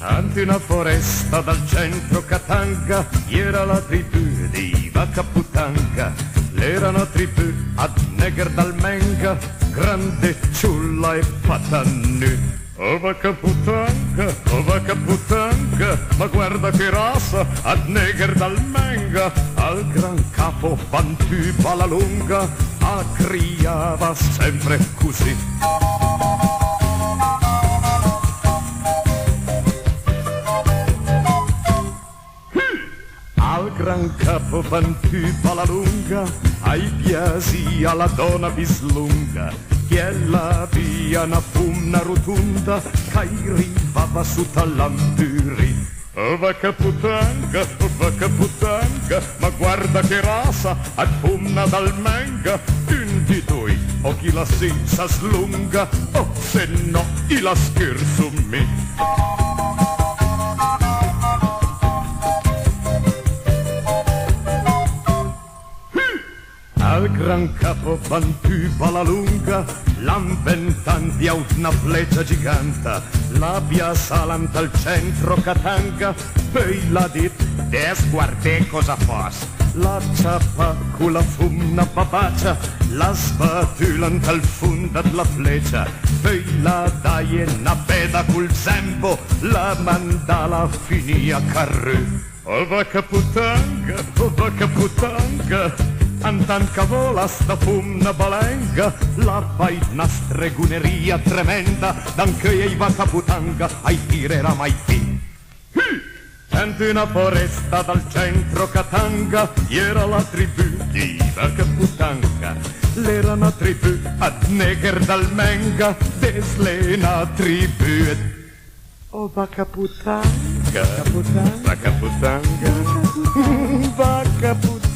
Ante una foresta dal centro Katanga era la tribù di Vacaputanga. L'era tribù ad neger dal menga, grande ciulla e patannu. Oh Vacaputanga, ma guarda che razza, ad neger dal menga, al gran capo Bantu Balalunga, criava sempre così. Al gran capo Bantu Balalunga, ai piasi alla donna bislunga, che la via una fumna rotunda, che arrivava su tal'amburi. Oh Vacaputanga, ma guarda che razza, ad fumna dal menga, un di due, o chi la senza slunga, o se no, i la scherzo me. Al gran capo Bantu Balalunga, l'ambentanti a una fleccia giganta, l'abbia salanta al centro Katanga, poi l'ha dit, des guardè cosa fos. La ciappa con la fumna babacia, la sbatulant al funda la fleccia, poi la dai una peda col zembo, la mandala finì a carru. Oh Vacaputanga, antan cavola sta fumna balenga, la fai una streguneria tremenda, d'anche i Vacaputanga ai tirerà mai fin. Ante una foresta dal centro Katanga, era la tribù di Vacaputanga. L'era una tribù ad neger dal menga, deslena tribù. Oh Vacaputanga, Vacaputanga, Vacaputanga.